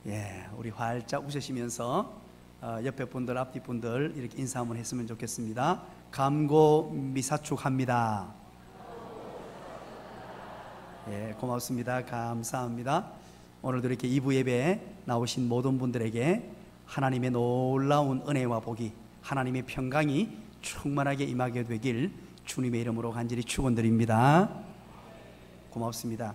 예, 우리 활짝 웃으시면서 옆에 분들, 앞뒤 분들 이렇게 인사 한번 했으면 좋겠습니다. 감고미사축합니다. 예, 고맙습니다. 감사합니다. 오늘도 이렇게 2부 예배에 나오신 모든 분들에게 하나님의 놀라운 은혜와 복이, 하나님의 평강이 충만하게 임하게 되길 주님의 이름으로 간절히 축원드립니다. 고맙습니다.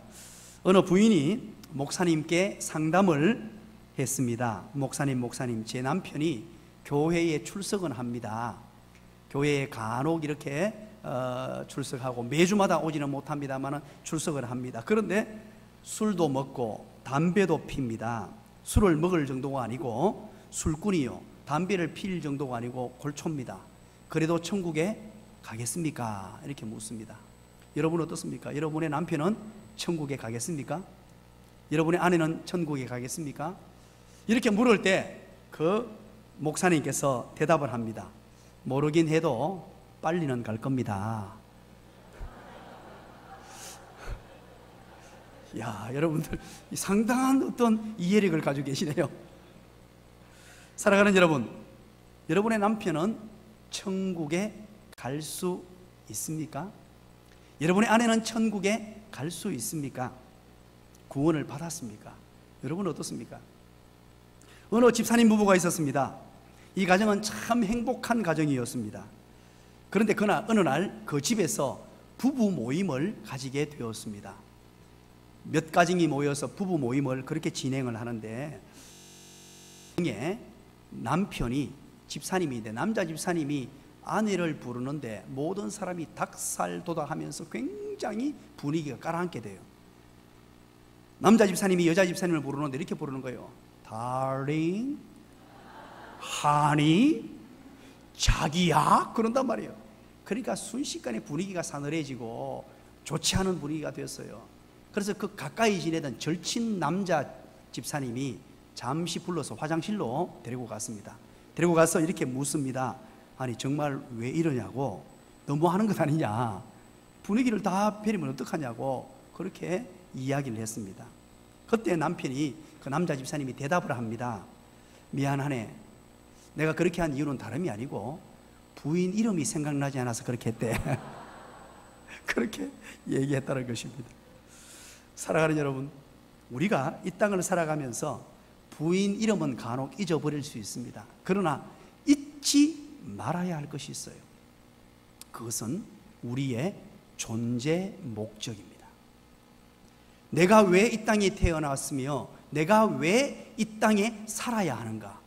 어느 부인이 목사님께 상담을 했습니다. 목사님, 제 남편이 교회에 출석은 합니다. 교회에 간혹 이렇게 출석하고 매주마다 오지는 못합니다만 출석을 합니다. 그런데 술도 먹고 담배도 핍니다. 술을 먹을 정도가 아니고 술꾼이요, 담배를 필 정도가 아니고 골초입니다. 그래도 천국에 가겠습니까? 이렇게 묻습니다. 여러분 어떻습니까? 여러분의 남편은 천국에 가겠습니까? 여러분의 아내는 천국에 가겠습니까? 이렇게 물을 때 그 목사님께서 대답을 합니다. 모르긴 해도 빨리는 갈 겁니다. 야, 여러분들 상당한 어떤 이해력을 가지고 계시네요. 사랑하는 여러분, 여러분의 남편은 천국에 갈 수 있습니까? 여러분의 아내는 천국에 갈 수 있습니까? 구원을 받았습니까? 여러분 어떻습니까? 어느 집사님 부부가 있었습니다. 이 가정은 참 행복한 가정이었습니다. 그런데 어느 날 그 집에서 부부 모임을 가지게 되었습니다. 몇 가정이 모여서 부부 모임을 그렇게 진행을 하는데, 남편이 집사님인데, 남자 집사님이 아내를 부르는데 모든 사람이 닭살도다하면서 굉장히 분위기가 깔아앉게 돼요. 남자 집사님이 여자 집사님을 부르는데 이렇게 부르는 거예요. Darling, honey, 자기야, 그런단 말이에요. 그러니까 순식간에 분위기가 사늘해지고 좋지 않은 분위기가 되었어요. 그래서 그 가까이 지내던 절친 남자 집사님이 잠시 불러서 화장실로 데리고 갔습니다. 데리고 가서 이렇게 묻습니다. 아니 정말 왜 이러냐고, 너무하는 것 아니냐, 분위기를 다 베리면 어떡하냐고 그렇게 이야기를 했습니다. 그때 남편이, 그 남자 집사님이 대답을 합니다. 미안하네, 내가 그렇게 한 이유는 다름이 아니고 부인 이름이 생각나지 않아서 그렇게 했대. 그렇게 얘기했다는 것입니다. 사랑하는 여러분, 우리가 이 땅을 살아가면서 부인 이름은 간혹 잊어버릴 수 있습니다. 그러나 잊지 말아야 할 것이 있어요. 그것은 우리의 존재 목적입니다. 내가 왜 이 땅에 태어났으며 내가 왜 이 땅에 살아야 하는가,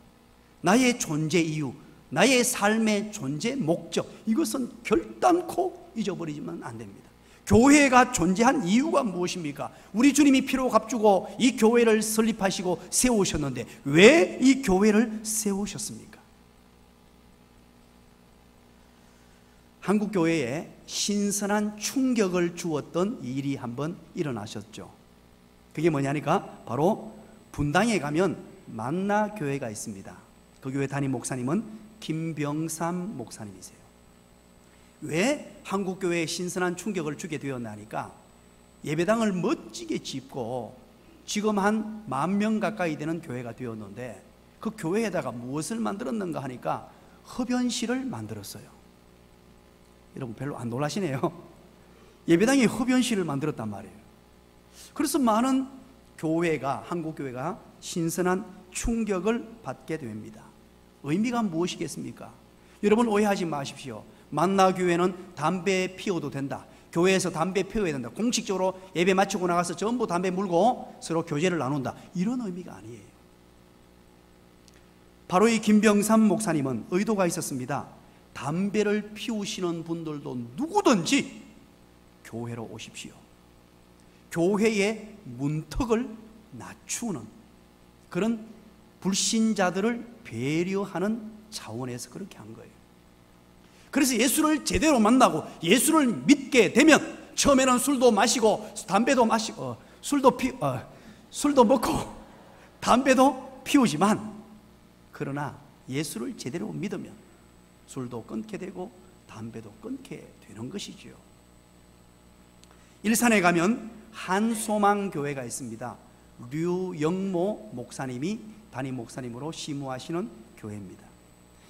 나의 존재 이유, 나의 삶의 존재 목적, 이것은 결단코 잊어버리지만 안 됩니다. 교회가 존재한 이유가 무엇입니까? 우리 주님이 피로 값주고 이 교회를 설립하시고 세우셨는데 왜 이 교회를 세우셨습니까? 한국 교회에 신선한 충격을 주었던 일이 한번 일어나셨죠. 그게 뭐냐니까 바로 분당에 가면 만나 교회가 있습니다. 그 교회 담임 목사님은 김병삼 목사님이세요. 왜 한국 교회에 신선한 충격을 주게 되었나니까, 예배당을 멋지게 짓고 지금 한 10,000명 가까이 되는 교회가 되었는데, 그 교회에다가 무엇을 만들었는가 하니까 흡연실을 만들었어요. 여러분 별로 안 놀라시네요. 예배당에 흡연실을 만들었단 말이에요. 그래서 많은 교회가, 한국 교회가 신선한 충격을 받게 됩니다. 의미가 무엇이겠습니까? 여러분 오해하지 마십시오. 만나교회는 담배 피워도 된다, 교회에서 담배 피워야 된다, 공식적으로 예배 마치고 나가서 전부 담배 물고 서로 교제를 나눈다, 이런 의미가 아니에요. 바로 이 김병삼 목사님은 의도가 있었습니다. 담배를 피우시는 분들도 누구든지 교회로 오십시오. 교회의 문턱을 낮추는 그런 불신자들을 배려하는 차원에서 그렇게 한 거예요. 그래서 예수를 제대로 만나고 예수를 믿게 되면, 처음에는 술도 마시고 담배도 마시고 술도 먹고 담배도 피우지만, 그러나 예수를 제대로 믿으면 술도 끊게 되고 담배도 끊게 되는 것이지요. 일산에 가면 한소망교회가 있습니다. 류영모 목사님이 담임 목사님으로 심우하시는 교회입니다.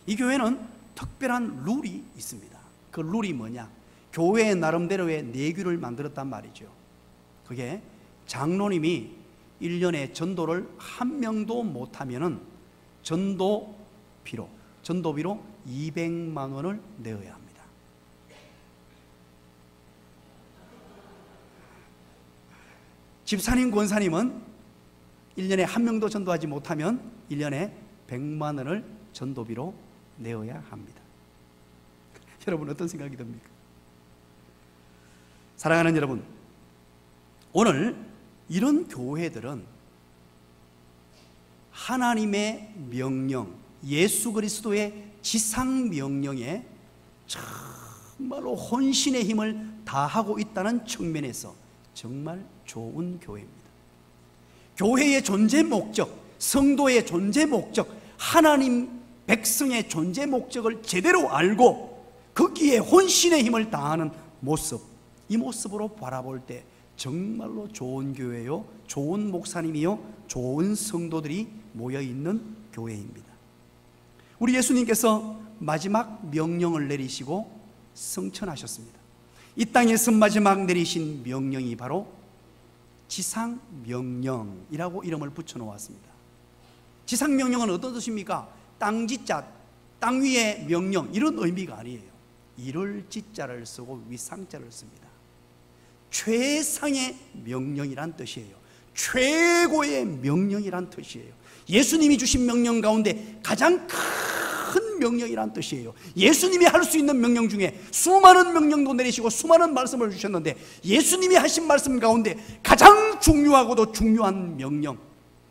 이 교회는 특별한 룰이 있습니다. 그 룰이 뭐냐? 교회의 나름대로의 내규를 만들었단 말이죠. 그게 장로님이 1년에 전도를 한 명도 못하면은 전도비로 200만 원을 내어야 합니다. 집사님, 권사님은 1년에 한 명도 전도하지 못하면 1년에 100만 원을 전도비로 내어야 합니다. 여러분 어떤 생각이 듭니까? 사랑하는 여러분, 오늘 이런 교회들은 하나님의 명령, 예수 그리스도의 지상 명령에 정말로 혼신의 힘을 다하고 있다는 측면에서 정말 좋은 교회입니다. 교회의 존재 목적, 성도의 존재 목적, 하나님 백성의 존재 목적을 제대로 알고 거기에 혼신의 힘을 다하는 모습, 이 모습으로 바라볼 때 정말로 좋은 교회요, 좋은 목사님이요, 좋은 성도들이 모여있는 교회입니다. 우리 예수님께서 마지막 명령을 내리시고 성천하셨습니다. 이 땅에서 마지막 내리신 명령이 바로 지상명령이라고 이름을 붙여놓았습니다. 지상명령은 어떤 뜻입니까? 땅지자, 땅 위의 명령, 이런 의미가 아니에요. 이를 지자를 쓰고 위상자를 씁니다. 최상의 명령이란 뜻이에요. 최고의 명령이란 뜻이에요. 예수님이 주신 명령 가운데 가장 큰 명령이란 뜻이에요. 예수님이 할 수 있는 명령 중에 수많은 명령도 내리시고 수많은 말씀을 주셨는데 예수님이 하신 말씀 가운데 가장 중요하고도 중요한 명령,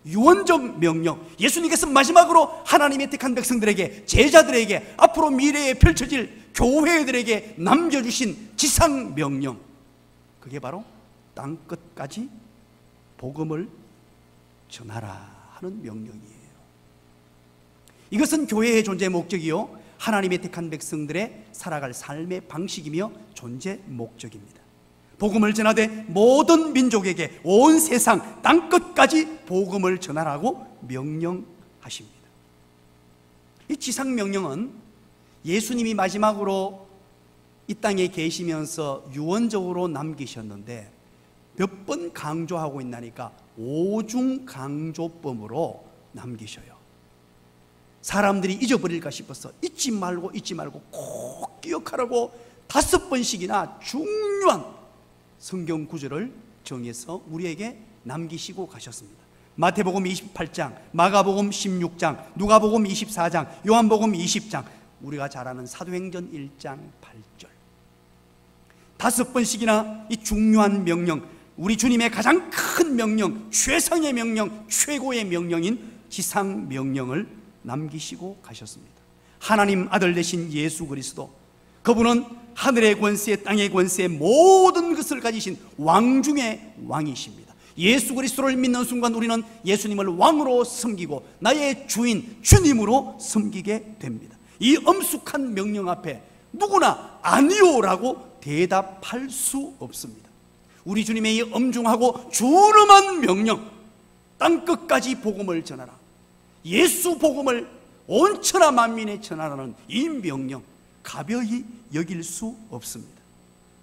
유언적 명령, 예수님께서 마지막으로 하나님의 택한 백성들에게, 제자들에게, 앞으로 미래에 펼쳐질 교회들에게 남겨주신 지상 명령, 그게 바로 땅끝까지 복음을 전하라 하는 명령이에요. 이것은 교회의 존재 목적이요, 하나님의 택한 백성들의 살아갈 삶의 방식이며 존재 목적입니다. 복음을 전하되 모든 민족에게 온 세상 땅끝까지 복음을 전하라고 명령하십니다. 이 지상 명령은 예수님이 마지막으로 이 땅에 계시면서 유언적으로 남기셨는데 몇 번 강조하고 있나니까 오중 강조법으로 남기셔요. 사람들이 잊어버릴까 싶어서 잊지 말고 꼭 기억하라고 5번씩이나 중요한 성경 구절을 정해서 우리에게 남기시고 가셨습니다. 마태복음 28장, 마가복음 16장, 누가복음 24장, 요한복음 20장, 우리가 잘 아는 사도행전 1장 8절. 5번씩이나 이 중요한 명령, 우리 주님의 가장 큰 명령, 최상의 명령, 최고의 명령인 지상 명령을 남기시고 가셨습니다. 하나님 아들 되신 예수 그리스도, 그분은 하늘의 권세, 땅의 권세, 모든 것을 가지신 왕 중의 왕이십니다. 예수 그리스도를 믿는 순간 우리는 예수님을 왕으로 섬기고 나의 주인, 주님으로 섬기게 됩니다. 이 엄숙한 명령 앞에 누구나 아니요라고 대답할 수 없습니다. 우리 주님의 이 엄중하고 준엄한 명령, 땅끝까지 복음을 전하라, 예수 복음을 온 천하 만민에 전하라는 이 명령, 가벼이 여길 수 없습니다.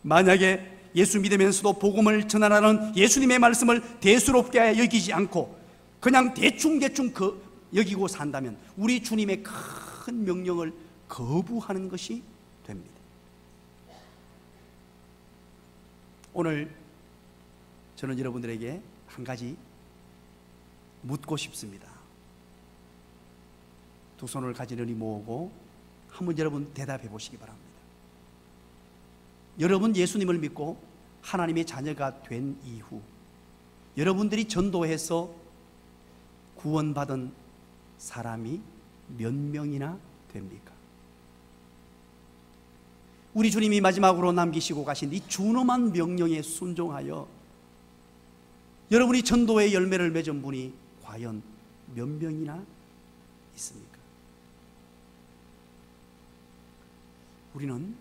만약에 예수 믿으면서도 복음을 전하라는 예수님의 말씀을 대수롭게 여기지 않고 그냥 대충 여기고 산다면 우리 주님의 큰 명령을 거부하는 것이 됩니다. 오늘 저는 여러분들에게 한 가지 묻고 싶습니다. 두 손을 가지런히 모으고 한번 여러분 대답해 보시기 바랍니다. 여러분 예수님을 믿고 하나님의 자녀가 된 이후 여러분들이 전도해서 구원받은 사람이 몇 명이나 됩니까? 우리 주님이 마지막으로 남기시고 가신 이 준엄한 명령에 순종하여 여러분이 전도의 열매를 맺은 분이 과연 몇 명이나 있습니까? 우리는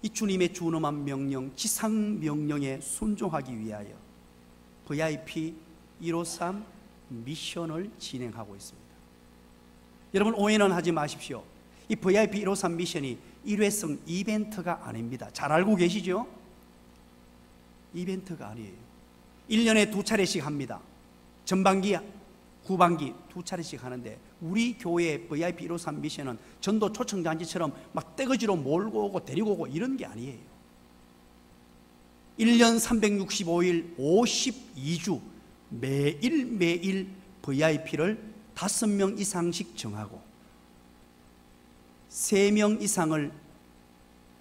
이 주님의 준엄한 명령, 지상 명령에 순종하기 위하여 VIP 153 미션을 진행하고 있습니다. 여러분, 오해는 하지 마십시오. 이 VIP 153 미션이 일회성 이벤트가 아닙니다. 잘 알고 계시죠? 이벤트가 아니에요. 1년에 2차례씩 합니다. 전반기, 후반기 2차례씩 하는데, 우리 교회의 VIP 153 미션은 전도 초청장지처럼 막 떼거지로 몰고 오고 데리고 오고 이런 게 아니에요. 1년 365일 52주 매일 VIP를 5명 이상씩 정하고 3명 이상을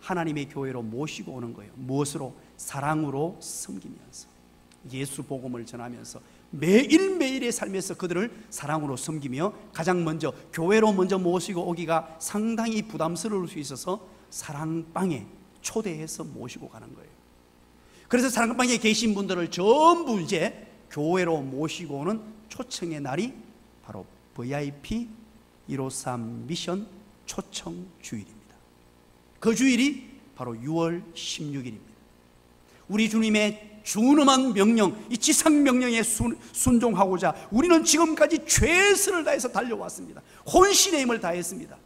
하나님의 교회로 모시고 오는 거예요. 무엇으로? 사랑으로 섬기면서, 예수 복음을 전하면서 매일매일의 삶에서 그들을 사랑으로 섬기며, 가장 먼저 교회로 먼저 모시고 오기가 상당히 부담스러울 수 있어서 사랑방에 초대해서 모시고 가는 거예요. 그래서 사랑방에 계신 분들을 전부 이제 교회로 모시고 오는 초청의 날이 바로 VIP 153 미션 초청 주일입니다. 그 주일이 바로 6월 16일입니다. 우리 주님의 준엄한 명령, 이 지상 명령에 순종하고자 우리는 지금까지 최선을 다해서 달려왔습니다. 혼신의 힘을 다했습니다.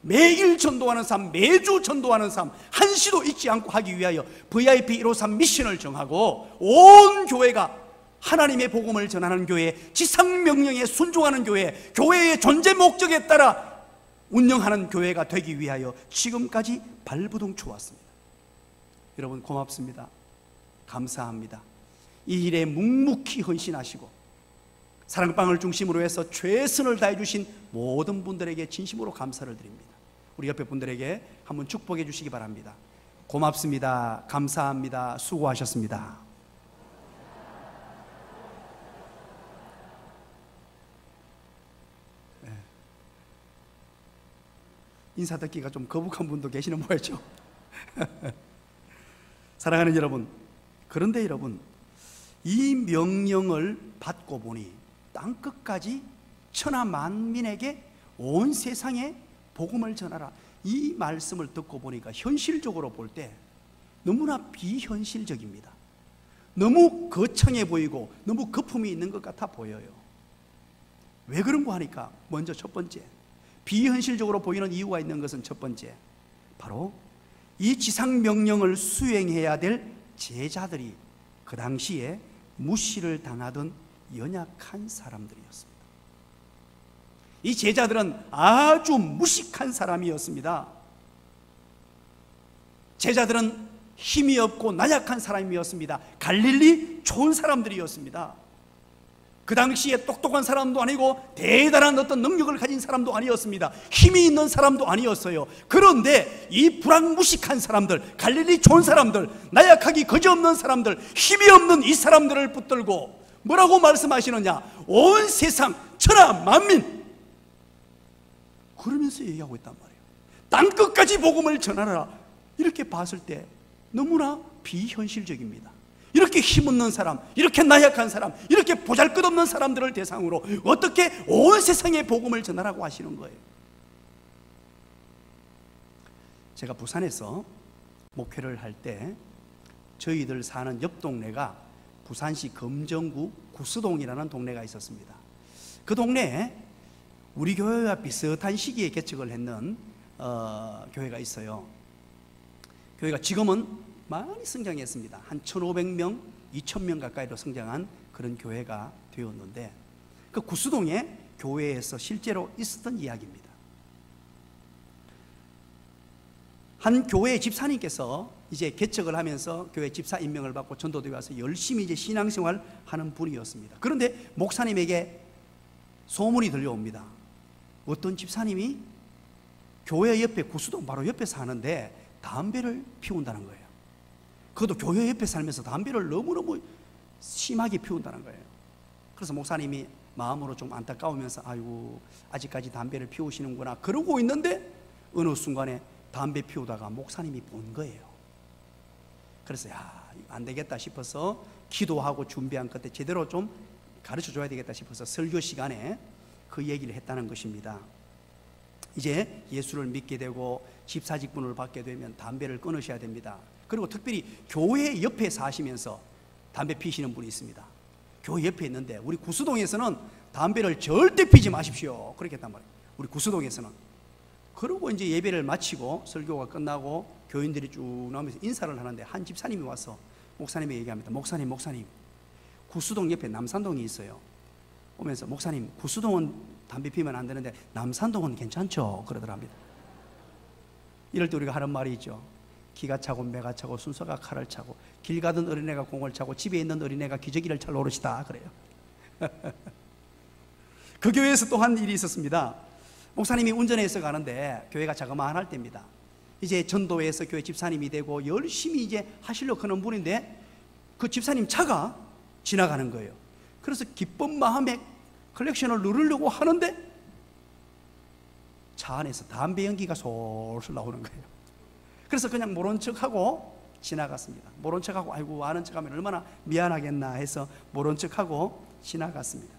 매일 전도하는 삶, 매주 전도하는 삶, 한시도 잊지 않고 하기 위하여 VIP 153 미션을 정하고, 온 교회가 하나님의 복음을 전하는 교회, 지상 명령에 순종하는 교회, 교회의 존재 목적에 따라 운영하는 교회가 되기 위하여 지금까지 발버둥 쳐왔습니다. 여러분, 고맙습니다. 감사합니다. 이 일에 묵묵히 헌신하시고 사랑방을 중심으로 해서 최선을 다해 주신 모든 분들에게 진심으로 감사를 드립니다. 우리 옆에 분들에게 한번 축복해 주시기 바랍니다. 고맙습니다. 감사합니다. 수고하셨습니다. 네. 인사 듣기가 좀 거북한 분도 계시는 모양이죠. 사랑하는 여러분, 그런데 여러분, 이 명령을 받고 보니 땅끝까지 천하 만민에게 온 세상에 복음을 전하라, 이 말씀을 듣고 보니까 현실적으로 볼 때 너무나 비현실적입니다. 너무 거창해 보이고 너무 거품이 있는 것 같아 보여요. 왜 그런가 하니까, 먼저 첫 번째, 비현실적으로 보이는 이유가 있는 것은 첫 번째, 바로 이 지상 명령을 수행해야 될 제자들이 그 당시에 무시를 당하던 연약한 사람들이었습니다. 이 제자들은 아주 무식한 사람이었습니다. 제자들은 힘이 없고 나약한 사람이었습니다. 갈릴리 좋은 사람들이었습니다. 그 당시에 똑똑한 사람도 아니고 대단한 어떤 능력을 가진 사람도 아니었습니다. 힘이 있는 사람도 아니었어요. 그런데 이 불황무식한 사람들, 갈릴리 좋은 사람들, 나약하기 거지없는 사람들, 힘이 없는 이 사람들을 붙들고 뭐라고 말씀하시느냐? 온 세상 천하 만민, 그러면서 얘기하고 있단 말이에요. 땅끝까지 복음을 전하라. 이렇게 봤을 때 너무나 비현실적입니다. 이렇게 힘없는 사람, 이렇게 나약한 사람, 이렇게 보잘것없는 사람들을 대상으로 어떻게 온 세상에 복음을 전하라고 하시는 거예요? 제가 부산에서 목회를 할 때 저희들 사는 옆 동네가 부산시 검정구 구스동이라는 동네가 있었습니다. 그 동네에 우리 교회와 비슷한 시기에 개척을 했는 교회가 있어요. 교회가 지금은 많이 성장했습니다. 한 1,500명, 2,000명 가까이로 성장한 그런 교회가 되었는데, 그 구수동에 교회에서 실제로 있었던 이야기입니다. 한 교회 집사님께서 이제 개척을 하면서 교회 집사 임명을 받고 전도대에 와서 열심히 이제 신앙생활 하는 분이었습니다. 그런데 목사님에게 소문이 들려옵니다. 어떤 집사님이 교회 옆에, 구수동 바로 옆에 사는데 담배를 피운다는 거예요. 그것도 교회 옆에 살면서 담배를 너무너무 심하게 피운다는 거예요. 그래서 목사님이 마음으로 좀 안타까우면서, 아이고, 아직까지 담배를 피우시는구나 그러고 있는데 어느 순간에 담배 피우다가 목사님이 본 거예요. 그래서 안 되겠다 싶어서 기도하고 준비한 끝에 제대로 좀 가르쳐 줘야 되겠다 싶어서 설교 시간에 그 얘기를 했다는 것입니다. 이제 예수를 믿게 되고 집사직분을 받게 되면 담배를 끊으셔야 됩니다. 그리고 특별히 교회 옆에 사시면서 담배 피시는 분이 있습니다. 교회 옆에 있는데, 우리 구수동에서는 담배를 절대 피지 마십시오, 그렇게 했단 말이에요. 우리 구수동에서는. 그러고 이제 예배를 마치고 설교가 끝나고 교인들이 쭉 나오면서 인사를 하는데, 한 집사님이 와서 목사님에게 얘기합니다. 목사님, 구수동 옆에 남산동이 있어요. 오면서 목사님, 구수동은 담배 피면 안 되는데 남산동은 괜찮죠? 그러더랍니다. 이럴 때 우리가 하는 말이 있죠. 기가 차고 매가 차고 순서가 칼을 차고, 길 가던 어린애가 공을 차고 집에 있는 어린애가 기저귀를 찰 노릇이다, 그래요. 그 교회에서 또 한 일이 있었습니다. 목사님이 운전해서 가는데, 교회가 자그마할 때입니다. 이제 전도회에서 교회 집사님이 되고 열심히 이제 하시려고 하는 분인데, 그 집사님 차가 지나가는 거예요. 그래서 기쁜 마음에 클렉션을 누르려고 하는데 차 안에서 담배 연기가 솔솔 나오는 거예요. 그래서 그냥 모른 척하고 지나갔습니다. 모른 척하고, 아이고 아는 척하면 얼마나 미안하겠나 해서 모른 척하고 지나갔습니다.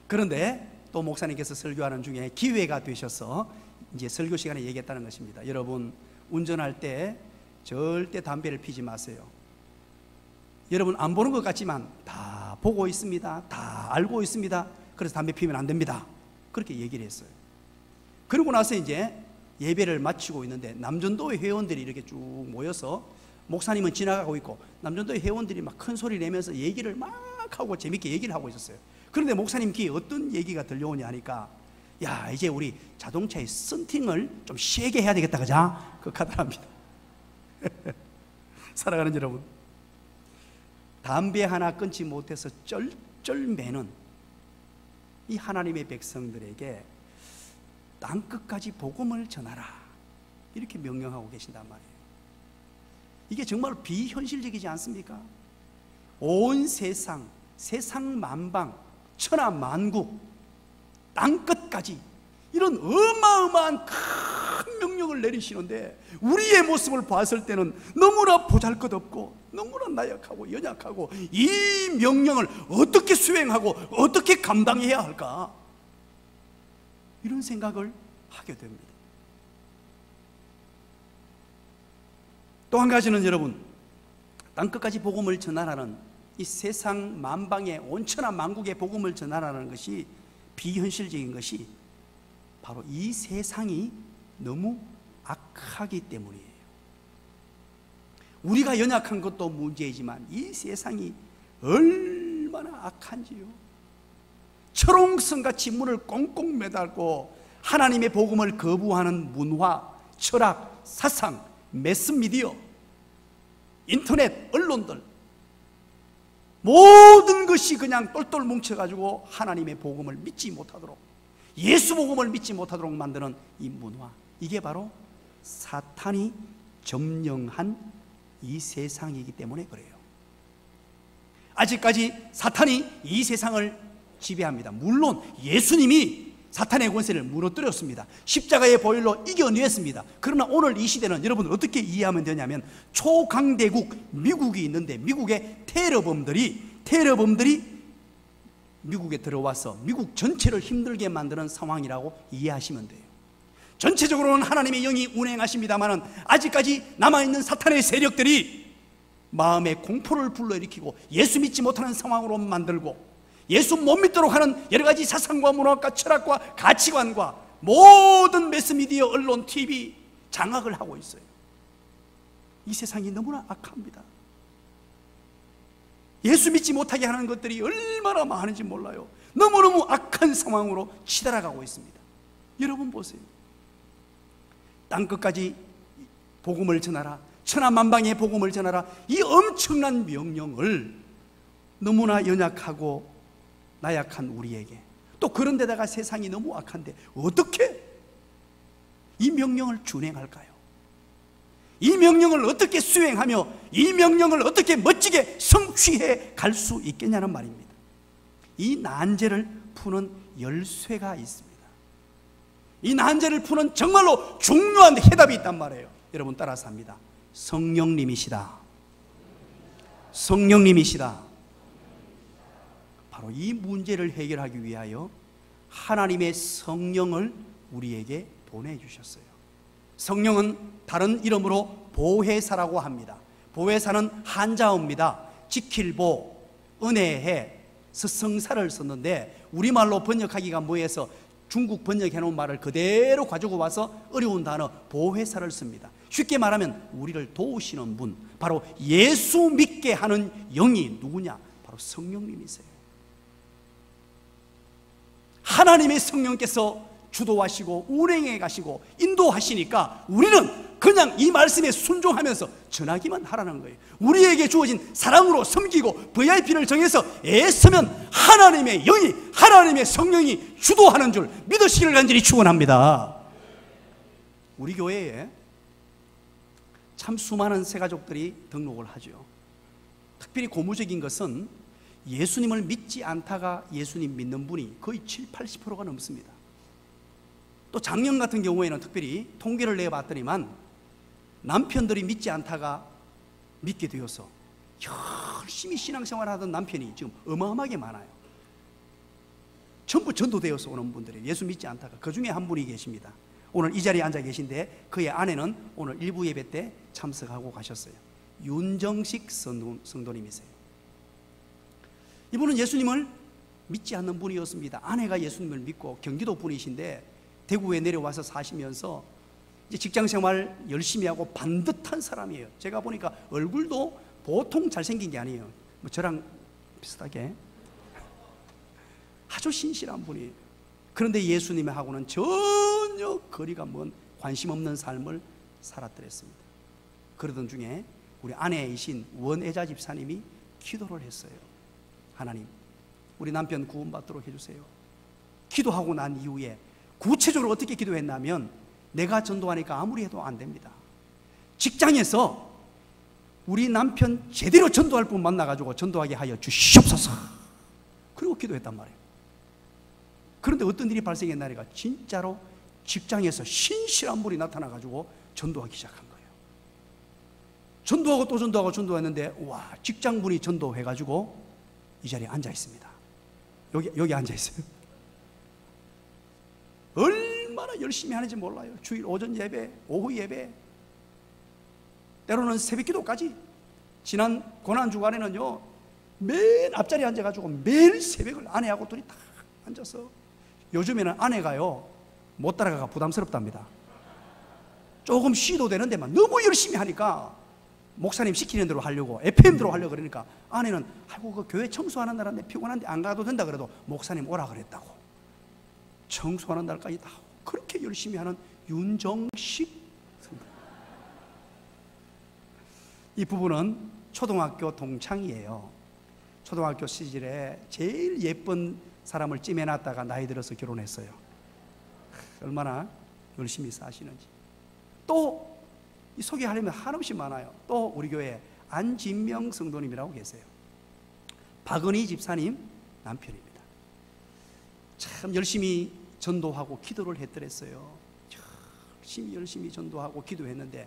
그런데 또 목사님께서 설교하는 중에 기회가 되셔서 이제 설교 시간에 얘기했다는 것입니다. 여러분, 운전할 때 절대 담배를 피지 마세요. 여러분 안 보는 것 같지만 다 보고 있습니다. 다 알고 있습니다. 그래서 담배 피우면 안 됩니다, 그렇게 얘기를 했어요. 그러고 나서 이제 예배를 마치고 있는데, 남전도회 회원들이 이렇게 쭉 모여서, 목사님은 지나가고 있고 남전도회 회원들이 막 큰 소리 내면서 얘기를 막 하고 재밌게 얘기를 하고 있었어요. 그런데 목사님 귀에 어떤 얘기가 들려오냐 하니까, 야, 이제 우리 자동차의 썬팅을 좀 세게 해야 되겠다, 그자? 그 카더랍니다. 사랑하는 여러분, 담배 하나 끊지 못해서 쩔쩔매는 이 하나님의 백성들에게 땅끝까지 복음을 전하라, 이렇게 명령하고 계신단 말이에요. 이게 정말 비현실적이지 않습니까? 온 세상, 세상 만방, 천하 만국, 땅끝까지 이런 어마어마한 큰 명령을 내리시는데, 우리의 모습을 봤을 때는 너무나 보잘것없고 너무나 나약하고 연약하고, 이 명령을 어떻게 수행하고 어떻게 감당해야 할까, 이런 생각을 하게 됩니다. 또 한 가지는, 여러분, 땅끝까지 복음을 전하라는, 이 세상 만방의 온천하 만국의 복음을 전하라는 것이 비현실적인 것이 바로 이 세상이 너무 악하기 때문이에요. 우리가 연약한 것도 문제이지만 이 세상이 얼마나 악한지요. 철옹성같이 문을 꽁꽁 매달고 하나님의 복음을 거부하는 문화, 철학, 사상, 매스미디어, 인터넷, 언론들, 모든 것이 그냥 똘똘 뭉쳐가지고 하나님의 복음을 믿지 못하도록, 예수 복음을 믿지 못하도록 만드는 이 문화, 이게 바로 사탄이 점령한 이 세상이기 때문에 그래요. 아직까지 사탄이 이 세상을 지배합니다. 물론 예수님이 사탄의 권세를 무너뜨렸습니다. 십자가의 보혈로 이겨냈습니다. 그러나 오늘 이 시대는 여러분 어떻게 이해하면 되냐면, 초강대국 미국이 있는데, 미국의 테러범들이 미국에 들어와서 미국 전체를 힘들게 만드는 상황이라고 이해하시면 돼요. 전체적으로는 하나님의 영이 운행하십니다만, 아직까지 남아있는 사탄의 세력들이 마음에 공포를 불러일으키고 예수 믿지 못하는 상황으로 만들고, 예수 못 믿도록 하는 여러 가지 사상과 문화과 철학과 가치관과 모든 매스미디어, 언론, TV 장악을 하고 있어요. 이 세상이 너무나 악합니다. 예수 믿지 못하게 하는 것들이 얼마나 많은지 몰라요. 너무너무 악한 상황으로 치달아가고 있습니다. 여러분 보세요. 땅끝까지 복음을 전하라, 천하만방의 복음을 전하라, 이 엄청난 명령을 너무나 연약하고 나약한 우리에게, 또 그런데다가 세상이 너무 악한데 어떻게 이 명령을 준행할까요? 이 명령을 어떻게 수행하며 이 명령을 어떻게 멋지게 성취해 갈 수 있겠냐는 말입니다. 이 난제를 푸는 열쇠가 있습니다. 이 난제를 푸는 정말로 중요한 해답이 있단 말이에요. 여러분 따라서 합니다. 성령님이시다. 성령님이시다. 바로 이 문제를 해결하기 위하여 하나님의 성령을 우리에게 보내주셨어요. 성령은 다른 이름으로 보혜사라고 합니다. 보혜사는 한자어입니다. 지킬보, 은혜해 스성사를 썼는데 우리말로 번역하기가 뭐해서 중국 번역해놓은 말을 그대로 가지고 와서 어려운 단어 보혜사를 씁니다. 쉽게 말하면 우리를 도우시는 분, 바로 예수 믿게 하는 영이 누구냐? 바로 성령님이세요. 하나님의 성령께서 주도하시고 운행해 가시고 인도하시니까 우리는 그냥 이 말씀에 순종하면서 전하기만 하라는 거예요. 우리에게 주어진 사랑으로 섬기고 VIP를 정해서 애쓰면 하나님의 영이, 하나님의 성령이 주도하는 줄 믿으시기를 간절히 축원합니다. 우리 교회에 참 수많은 새가족들이 등록을 하죠. 특별히 고무적인 것은 예수님을 믿지 않다가 예수님 믿는 분이 거의 70~80%가 넘습니다. 또 작년 같은 경우에는 특별히 통계를 내봤더니만 남편들이 믿지 않다가 믿게 되어서 열심히 신앙생활하던 남편이 지금 어마어마하게 많아요. 전부 전도되어서 오는 분들이 예수 믿지 않다가, 그 중에 한 분이 계십니다. 오늘 이 자리에 앉아 계신데 그의 아내는 오늘 일부 예배 때 참석하고 가셨어요. 윤정식 성도님이세요. 이분은 예수님을 믿지 않는 분이었습니다. 아내가 예수님을 믿고 경기도 분이신데 대구에 내려와서 사시면서 이제 직장생활 열심히 하고 반듯한 사람이에요. 제가 보니까 얼굴도 보통 잘생긴 게 아니에요. 뭐 저랑 비슷하게 아주 신실한 분이에요. 그런데 예수님하고는 전혀 거리가 먼 관심 없는 삶을 살았더랬습니다. 그러던 중에 우리 아내이신 원애자 집사님이 기도를 했어요. 하나님, 우리 남편 구원받도록 해주세요. 기도하고 난 이후에 구체적으로 어떻게 기도했냐면, 내가 전도하니까 아무리 해도 안 됩니다. 직장에서 우리 남편 제대로 전도할 분 만나가지고 전도하게 하여 주시옵소서. 그리고 기도했단 말이에요. 그런데 어떤 일이 발생했나니까 진짜로 직장에서 신실한 분이 나타나가지고 전도하기 시작한 거예요. 전도하고 또 전도하고 전도했는데, 와, 직장분이 전도해가지고 이 자리에 앉아 있습니다. 여기 앉아 있어요. 얼마나 열심히 하는지 몰라요. 주일 오전 예배, 오후 예배, 때로는 새벽 기도까지. 지난 고난 주간에는요, 맨 앞자리에 앉아가지고 매일 새벽을 아내하고 둘이 다 앉아서, 요즘에는 아내가요 못 따라가가 부담스럽답니다. 조금 쉬도 되는데만 너무 열심히 하니까 목사님 시키는 대로 하려고, FM대로 하려고 그러니까 아내는, 아이고 그 교회 청소하는 날인데 피곤한데 안 가도 된다 그래도 목사님 오라 그랬다고 청소하는 날까지 다 그렇게 열심히 하는 윤정식. 이 부부는 초등학교 동창이에요. 초등학교 시절에 제일 예쁜 사람을 찜해놨다가 나이 들어서 결혼했어요. 얼마나 열심히 사시는지. 또 소개하려면 한없이 많아요. 또 우리 교회에 안진명 성도님이라고 계세요. 박은희 집사님 남편입니다. 참 열심히 전도하고 기도를 했더랬어요. 열심히 전도하고 기도했는데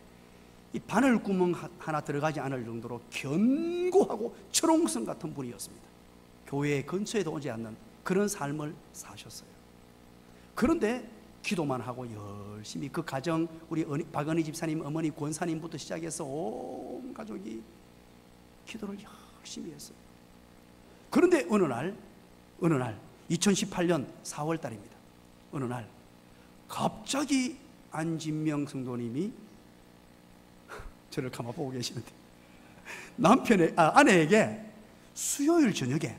이 바늘구멍 하나 들어가지 않을 정도로 견고하고 철옹성 같은 분이었습니다. 교회 근처에도 오지 않는 그런 삶을 사셨어요. 그런데 기도만 하고 열심히 그 가정, 우리 박은희 집사님 어머니 권사님부터 시작해서 온 가족이 기도를 열심히 했어요. 그런데 어느 날 2018년 4월 달입니다. 어느 날 갑자기 안진명 성도님이 저를 가만보고 계시는데 아내에게 수요일 저녁에,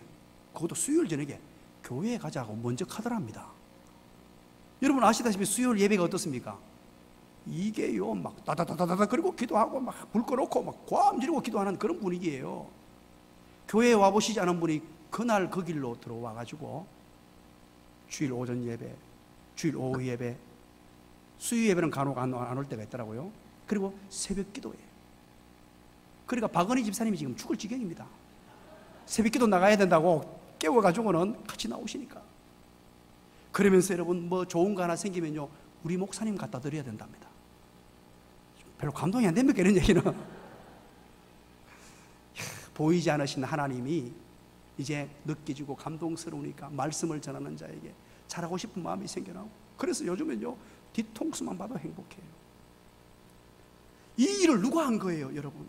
그것도 수요일 저녁에 교회에 가자고 먼저 카더랍니다. 여러분 아시다시피 수요일 예배가 어떻습니까? 이게요 막 다다다다다 그리고 기도하고 막 불 꺼놓고 막 고함 지르고 기도하는 그런 분위기예요. 교회에 와보시지 않은 분이 그날 그 길로 들어와가지고 주일 오전 예배, 주일 오후 예배, 수요 예배는 간혹 안 올 때가 있더라고요. 그리고 새벽 기도예요. 그러니까 박은희 집사님이 지금 죽을 지경입니다. 새벽 기도 나가야 된다고 깨워가지고는 같이 나오시니까. 그러면서 여러분 뭐 좋은 거 하나 생기면요 우리 목사님 갖다 드려야 된답니다. 별로 감동이 안 됩니까 이런 얘기는. 보이지 않으신 하나님이 이제 느껴지고 감동스러우니까 말씀을 전하는 자에게 잘하고 싶은 마음이 생겨나고, 그래서 요즘은요 뒤통수만 봐도 행복해요. 이 일을 누가 한 거예요 여러분?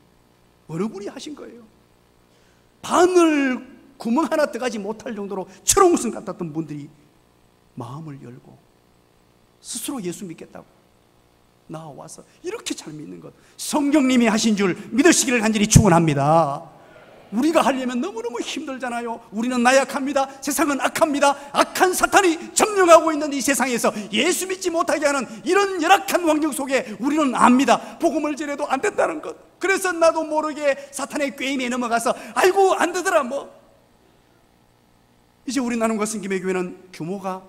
어느 분이 하신 거예요. 바늘 구멍 하나 들어가지 못할 정도로 철옹성 같았던 분들이 마음을 열고 스스로 예수 믿겠다고 나와서 이렇게 잘 믿는 것, 성령님이 하신 줄 믿으시기를 간절히 축원합니다. 우리가 하려면 너무너무 힘들잖아요. 우리는 나약합니다. 세상은 악합니다. 악한 사탄이 점령하고 있는 이 세상에서 예수 믿지 못하게 하는 이런 열악한 환경 속에 우리는 압니다. 복음을 전해도 안 된다는 것. 그래서 나도 모르게 사탄의 꾀임에 넘어가서 아이고 안 되더라 뭐. 이제 우리 나눔과 성김의 교회는 규모가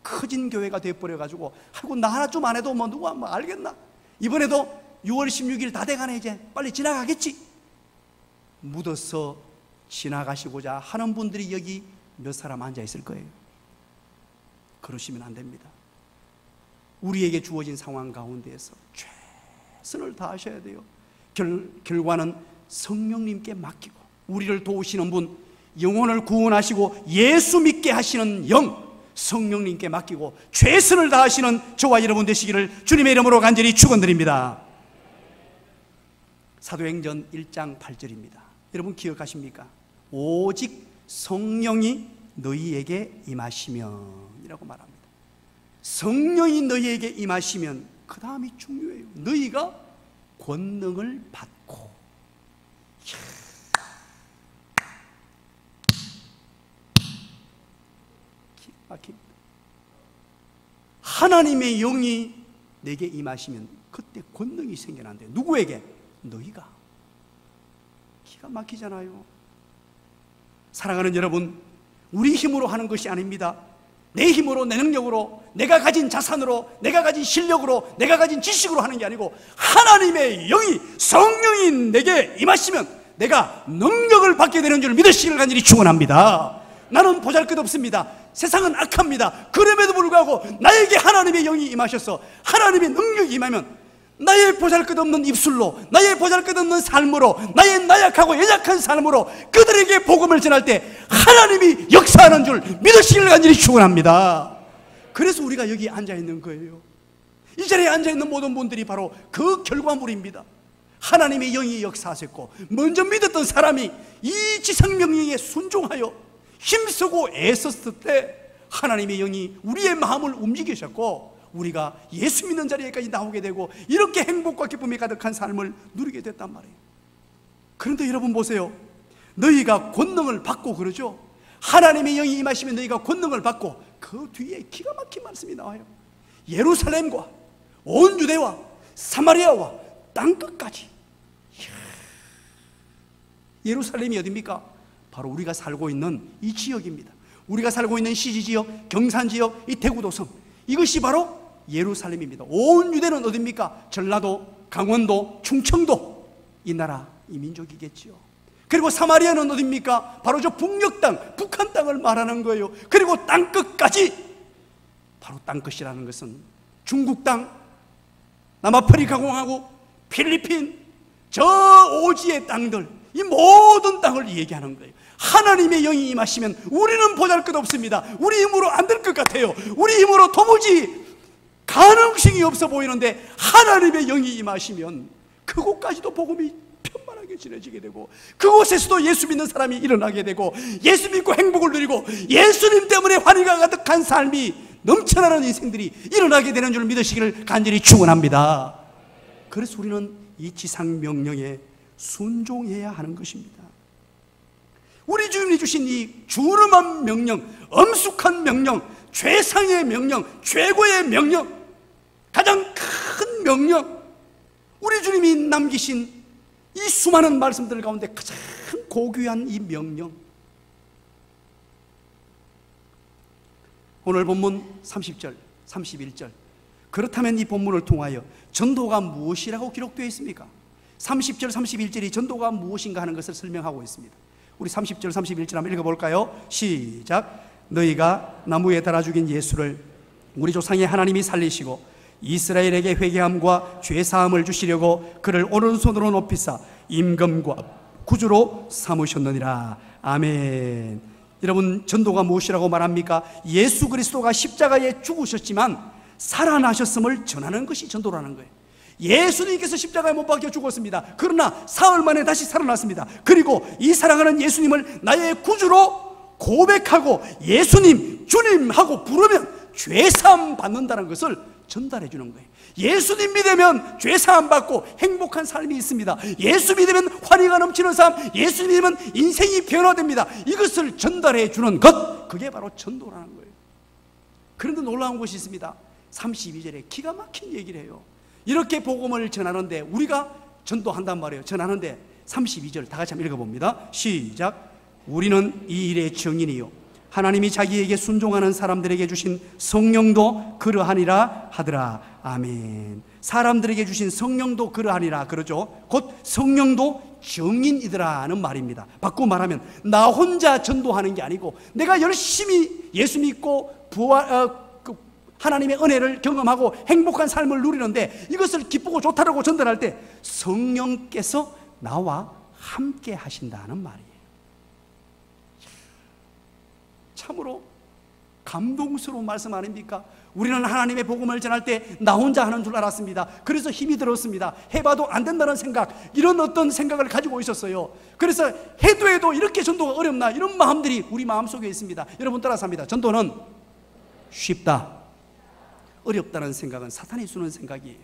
커진 교회가 되어버려가지고 아이고 나 하나 좀 안 해도 뭐 누가 뭐 알겠나. 이번에도 6월 16일 다 돼가네. 이제 빨리 지나가겠지. 묻어서 지나가시고자 하는 분들이 여기 몇 사람 앉아 있을 거예요. 그러시면 안 됩니다. 우리에게 주어진 상황 가운데에서 최선을 다하셔야 돼요. 결과는 성령님께 맡기고, 우리를 도우시는 분, 영혼을 구원하시고 예수 믿게 하시는 영, 성령님께 맡기고 최선을 다하시는 저와 여러분 되시기를 주님의 이름으로 간절히 축원드립니다. 사도행전 1장 8절입니다. 여러분 기억하십니까? 오직 성령이 너희에게 임하시면 이라고 말합니다. 성령이 너희에게 임하시면 그 다음이 중요해요. 너희가 권능을 받고. 기가 막힙니다. 하나님의 영이 내게 임하시면 그때 권능이 생겨난대요. 누구에게? 너희가. 기가 막히잖아요. 사랑하는 여러분, 우리 힘으로 하는 것이 아닙니다. 내 힘으로, 내 능력으로, 내가 가진 자산으로, 내가 가진 실력으로, 내가 가진 지식으로 하는 게 아니고 하나님의 영이, 성령이 내게 임하시면 내가 능력을 받게 되는 줄 믿으시기를 간절히 축원합니다. 나는 보잘것없습니다. 세상은 악합니다. 그럼에도 불구하고 나에게 하나님의 영이 임하셔서 하나님의 능력이 임하면 나의 보잘것없는 입술로, 나의 보잘것없는 삶으로, 나의 나약하고 연약한 삶으로 그들에게 복음을 전할 때 하나님이 역사하는 줄 믿으시기를 간절히 축원합니다. 그래서 우리가 여기 앉아있는 거예요. 이 자리에 앉아있는 모든 분들이 바로 그 결과물입니다. 하나님의 영이 역사하셨고 먼저 믿었던 사람이 이 지상명령에 순종하여 힘쓰고 애썼을 때 하나님의 영이 우리의 마음을 움직이셨고 우리가 예수 믿는 자리에까지 나오게 되고 이렇게 행복과 기쁨이 가득한 삶을 누리게 됐단 말이에요. 그런데 여러분 보세요. 너희가 권능을 받고 그러죠. 하나님의 영이 임하시면 너희가 권능을 받고 그 뒤에 기가 막힌 말씀이 나와요. 예루살렘과 온 유대와 사마리아와 땅끝까지. 예루살렘이 어디입니까? 바로 우리가 살고 있는 이 지역입니다. 우리가 살고 있는 시지지역, 경산지역, 이 대구도성, 이것이 바로 예루살렘입니다. 온 유대는 어디입니까? 전라도, 강원도, 충청도, 이 나라, 이 민족이겠죠. 그리고 사마리아는 어디입니까? 바로 저 북녘 땅, 북한 땅을 말하는 거예요. 그리고 땅끝까지. 바로 땅끝이라는 것은 중국 땅, 남아프리카 공화국, 필리핀, 저 오지의 땅들, 이 모든 땅을 얘기하는 거예요. 하나님의 영이 임하시면 우리는 보잘것없습니다. 우리 힘으로 안 될 것 같아요. 우리 힘으로 도무지 가능성이 없어 보이는데 하나님의 영이 임하시면 그곳까지도 복음이 편만하게 전해지게 되고 그곳에서도 예수 믿는 사람이 일어나게 되고 예수 믿고 행복을 누리고 예수님 때문에 환희가 가득한 삶이 넘쳐나는 인생들이 일어나게 되는 줄 믿으시기를 간절히 축원합니다. 그래서 우리는 이 지상 명령에 순종해야 하는 것입니다. 우리 주님이 주신 이 주름한 명령, 엄숙한 명령, 최상의 명령, 최고의 명령, 가장 큰 명령, 우리 주님이 남기신 이 수많은 말씀들 가운데 가장 고귀한 이 명령. 오늘 본문 30절, 31절. 그렇다면 이 본문을 통하여 전도가 무엇이라고 기록되어 있습니까? 30절, 31절이 전도가 무엇인가 하는 것을 설명하고 있습니다. 우리 30절, 31절 한번 읽어볼까요? 시작. 너희가 나무에 달아 죽인 예수를 우리 조상의 하나님이 살리시고 이스라엘에게 회개함과 죄사함을 주시려고 그를 오른손으로 높이사 임금과 구주로 삼으셨느니라. 아멘. 여러분, 전도가 무엇이라고 말합니까? 예수 그리스도가 십자가에 죽으셨지만 살아나셨음을 전하는 것이 전도라는 거예요. 예수님께서 십자가에 못 박혀 죽었습니다. 그러나 사흘 만에 다시 살아났습니다. 그리고 이 사랑하는 예수님을 나의 구주로 고백하고 예수님, 주님 하고 부르면 죄사함 받는다는 것을 전달해 주는 거예요. 예수님 믿으면 죄사함 받고 행복한 삶이 있습니다. 예수 믿으면 환희가 넘치는 삶, 예수 믿으면 인생이 변화됩니다. 이것을 전달해 주는 것, 그게 바로 전도라는 거예요. 그런데 놀라운 것이 있습니다. 32절에 기가 막힌 얘기를 해요. 이렇게 복음을 전하는데, 우리가 전도한단 말이에요. 전하는데 32절 다 같이 한번 읽어봅니다. 시작. 우리는 이 일의 증인이요 하나님이 자기에게 순종하는 사람들에게 주신 성령도 그러하니라 하더라. 아멘. 사람들에게 주신 성령도 그러하니라 그러죠. 곧 성령도 증인이더라는 말입니다. 바꾸고 말하면 나 혼자 전도하는 게 아니고 내가 열심히 예수 믿고 하나님의 은혜를 경험하고 행복한 삶을 누리는데 이것을 기쁘고 좋다라고 전달할 때 성령께서 나와 함께 하신다는 말이에요. 참으로 감동스러운 말씀 아닙니까? 우리는 하나님의 복음을 전할 때 나 혼자 하는 줄 알았습니다. 그래서 힘이 들었습니다. 해봐도 안 된다는 생각, 이런 어떤 생각을 가지고 있었어요. 그래서 해도 이렇게 전도가 어렵나, 이런 마음들이 우리 마음속에 있습니다. 여러분 따라서 합니다. 전도는 쉽다. 어렵다는 생각은 사탄이 주는 생각이에요.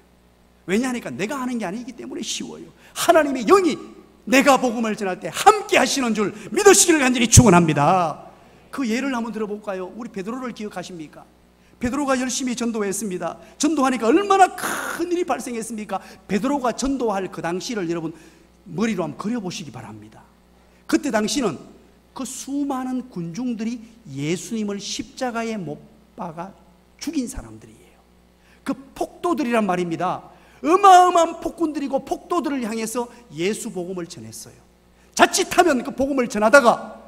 왜냐하니까 내가 하는 게 아니기 때문에 쉬워요. 하나님의 영이 내가 복음을 전할 때 함께 하시는 줄 믿으시기를 간절히 축원합니다. 그 예를 한번 들어볼까요? 우리 베드로를 기억하십니까? 베드로가 열심히 전도했습니다. 전도하니까 얼마나 큰 일이 발생했습니까? 베드로가 전도할 그 당시를 여러분 머리로 한번 그려보시기 바랍니다. 그때 당시는 그 수많은 군중들이 예수님을 십자가에 못 박아 죽인 사람들이에요. 그 폭도들이란 말입니다. 어마어마한 폭군들이고 폭도들을 향해서 예수 복음을 전했어요. 자칫하면 그 복음을 전하다가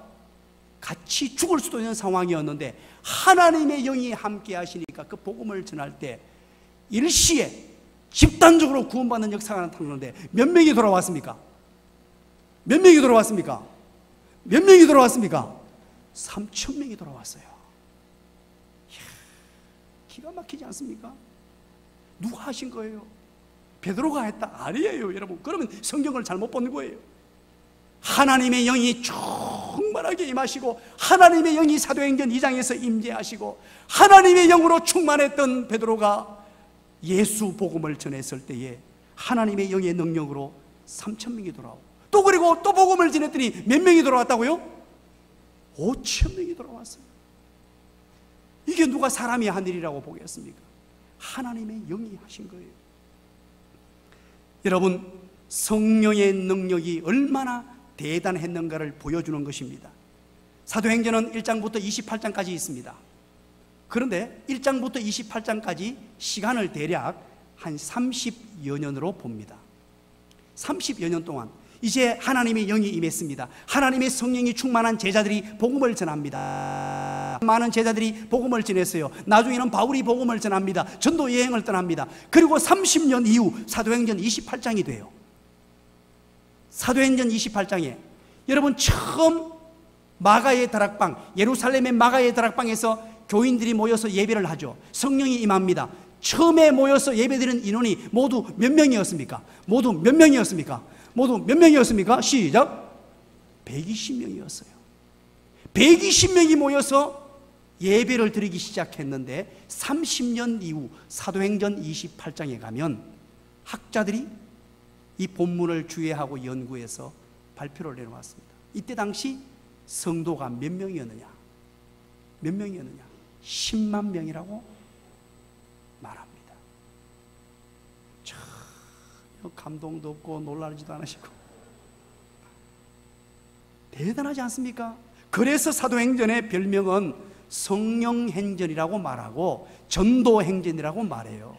같이 죽을 수도 있는 상황이었는데 하나님의 영이 함께 하시니까 그 복음을 전할 때 일시에 집단적으로 구원받는 역사가 나타나는데 몇 명이 돌아왔습니까? 몇 명이 돌아왔습니까? 몇 명이 돌아왔습니까? 3,000명이 돌아왔어요. 이야, 기가 막히지 않습니까? 누가 하신 거예요? 베드로가 했다? 아니에요, 여러분. 그러면 성경을 잘못 본 거예요. 하나님의 영이 충만하게 임하시고 하나님의 영이 사도행전 2장에서 임재하시고 하나님의 영으로 충만했던 베드로가 예수 복음을 전했을 때에 하나님의 영의 능력으로 3,000명이 돌아오고 또 그리고 또 복음을 전했더니 몇 명이 돌아왔다고요? 5,000명이 돌아왔어요. 이게 누가 사람이 한 일이라고 보겠습니까? 하나님의 영이 하신 거예요. 여러분, 성령의 능력이 얼마나 대단했는가를 보여주는 것입니다. 사도행전은 1장부터 28장까지 있습니다. 그런데 1장부터 28장까지 시간을 대략 한 30여 년으로 봅니다. 30여 년 동안 이제 하나님의 영이 임했습니다. 하나님의 성령이 충만한 제자들이 복음을 전합니다. 많은 제자들이 복음을 전했어요. 나중에는 바울이 복음을 전합니다. 전도 여행을 떠납니다. 그리고 30년 이후 사도행전 28장이 돼요. 사도행전 28장에 여러분 처음 마가의 다락방, 예루살렘의 마가의 다락방에서 교인들이 모여서 예배를 하죠. 성령이 임합니다. 처음에 모여서 예배드리는 인원이 모두 몇 명이었습니까? 모두 몇 명이었습니까? 모두 몇 명이었습니까? 시작. 120명이었어요. 120명이 모여서 예배를 드리기 시작했는데 30년 이후 사도행전 28장에 가면 학자들이 이 본문을 주의하고 연구해서 발표를 내놓았습니다. 이때 당시 성도가 몇 명이었느냐? 몇 명이었느냐? 10만 명이라고 말합니다. 전혀 감동도 없고 놀라지도 않으시고 대단하지 않습니까? 그래서 사도행전의 별명은 성령행전이라고 말하고 전도행전이라고 말해요.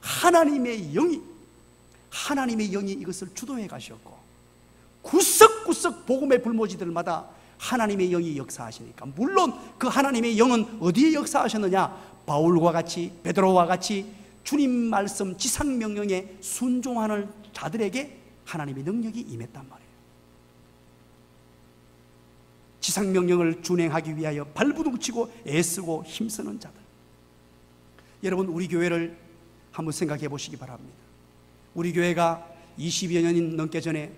하나님의 영이 이것을 주도해 가셨고 구석구석 복음의 불모지들마다 하나님의 영이 역사하시니까, 물론 그 하나님의 영은 어디에 역사하셨느냐? 바울과 같이, 베드로와 같이 주님 말씀 지상명령에 순종하는 자들에게 하나님의 능력이 임했단 말이에요. 지상명령을 준행하기 위하여 발부둥치고 애쓰고 힘쓰는 자들. 여러분, 우리 교회를 한번 생각해 보시기 바랍니다. 우리 교회가 20여 년 넘게 전에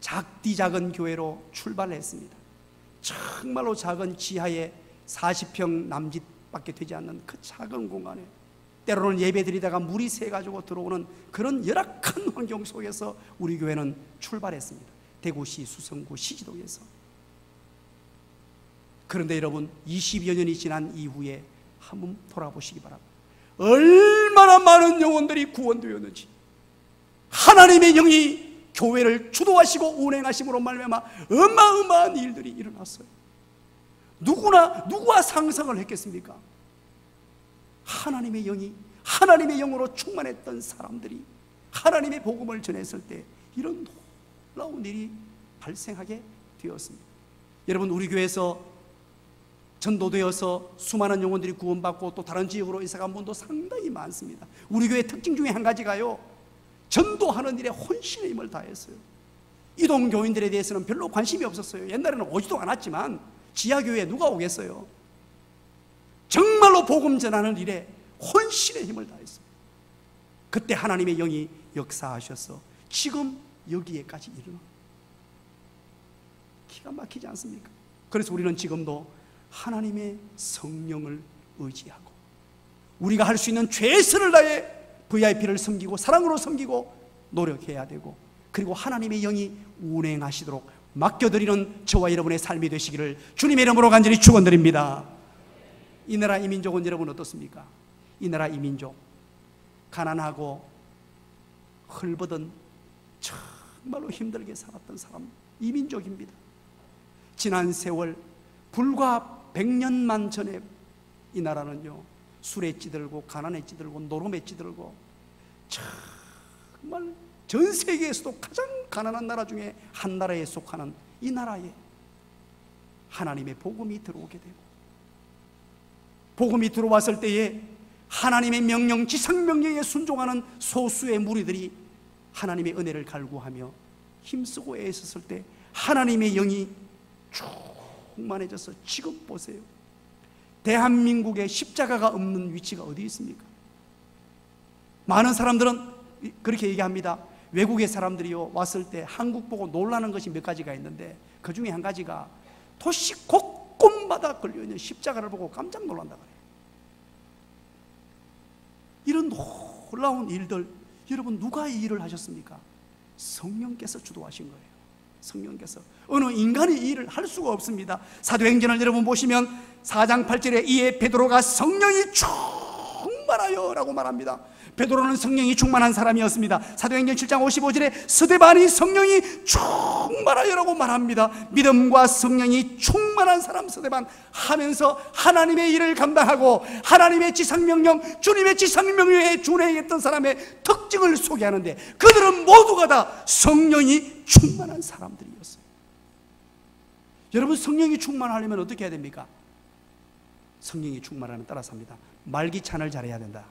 작은 교회로 출발했습니다. 정말로 작은 지하에 40평 남짓밖에 되지 않는 그 작은 공간에 때로는 예배드리다가 물이 새가지고 들어오는 그런 열악한 환경 속에서 우리 교회는 출발했습니다. 대구시 수성구 시지동에서. 그런데 여러분, 20여 년이 지난 이후에 한번 돌아보시기 바랍니다. 얼마나 많은 영혼들이 구원되었는지, 하나님의 영이 교회를 주도하시고 운행하심으로 말미암아 어마어마한 일들이 일어났어요. 누가 상상을 했겠습니까? 하나님의 영으로 충만했던 사람들이 하나님의 복음을 전했을 때 이런 놀라운 일이 발생하게 되었습니다. 여러분, 우리 교회에서 전도되어서 수많은 영혼들이 구원받고 또 다른 지역으로 이사간 분도 상당히 많습니다. 우리 교회 특징 중에 한 가지가요, 전도하는 일에 혼신의 힘을 다했어요. 이동 교인들에 대해서는 별로 관심이 없었어요. 옛날에는 오지도 않았지만 지하교회에 누가 오겠어요? 정말로 복음 전하는 일에 혼신의 힘을 다했어요. 그때 하나님의 영이 역사하셔서 지금 여기에까지 이르는, 기가 막히지 않습니까? 그래서 우리는 지금도 하나님의 성령을 의지하고 우리가 할 수 있는 최선을 다해 VIP를 섬기고 사랑으로 섬기고 노력해야 되고, 그리고 하나님의 영이 운행하시도록 맡겨드리는 저와 여러분의 삶이 되시기를 주님의 이름으로 간절히 축원드립니다. 이 나라 이 민족은 여러분 어떻습니까? 이 나라 이 민족, 가난하고 헐벗은 정말로 힘들게 살았던 사람, 이 민족입니다. 지난 세월 불과 100년만 전에 이 나라는요, 술에 찌들고 가난에 찌들고 노름에 찌들고 정말 전 세계에서도 가장 가난한 나라 중에 한 나라에 속하는 이 나라에 하나님의 복음이 들어오게 되고, 복음이 들어왔을 때에 하나님의 명령, 지상명령에 순종하는 소수의 무리들이 하나님의 은혜를 갈구하며 힘쓰고 애썼을 때 하나님의 영이 충만해져서, 지금 보세요, 대한민국에 십자가가 없는 위치가 어디 있습니까? 많은 사람들은 그렇게 얘기합니다. 외국의 사람들이요, 왔을 때 한국 보고 놀라는 것이 몇 가지가 있는데 그 중에 한 가지가 도시 곳곳마다 걸려있는 십자가를 보고 깜짝 놀란다 그래요. 이런 놀라운 일들, 여러분 누가 이 일을 하셨습니까? 성령께서 주도하신 거예요. 성령께서. 어느 인간이 이 일을 할 수가 없습니다. 사도행전을 여러분 보시면 4장 8절에 이에 베드로가 성령이 충만하여 라고 말합니다. 베드로는 성령이 충만한 사람이었습니다. 사도행전 7장 55절에 스데반이 성령이 충만하여라고 말합니다. 믿음과 성령이 충만한 사람 스데반 하면서 하나님의 일을 감당하고 하나님의 지상명령, 주님의 지상명령에 준행했던 사람의 특징을 소개하는데, 그들은 모두가 다 성령이 충만한 사람들이었어요. 여러분, 성령이 충만하려면 어떻게 해야 됩니까? 성령이 충만하면 따라서 합니다. 말기찬을 잘해야 된다.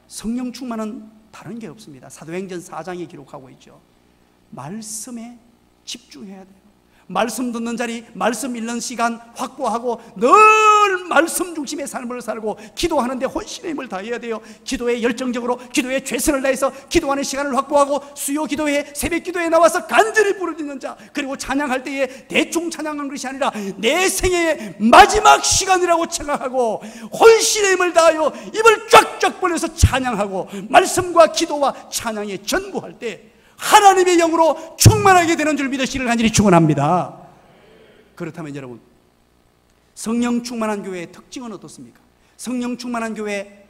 성령 충만은 다른 게 없습니다. 사도행전 4장에 기록하고 있죠. 말씀에 집중해야 돼요. 말씀 듣는 자리, 말씀 읽는 시간 확보하고 늘 말씀 중심의 삶을 살고 기도하는데 혼신의 힘을 다해야 돼요. 기도에 열정적으로, 기도에 최선을 다해서 기도하는 시간을 확보하고 수요 기도회, 새벽 기도에 나와서 간절히 부르짖는 자, 그리고 찬양할 때에 대충 찬양하는 것이 아니라 내 생애의 마지막 시간이라고 생각하고 혼신의 힘을 다하여 입을 쫙쫙 벌려서 찬양하고 말씀과 기도와 찬양에 전부할 때 하나님의 영으로 충만하게 되는 줄 믿으시기를 간절히 축원합니다. 그렇다면 여러분, 성령 충만한 교회의 특징은 어떻습니까? 성령 충만한 교회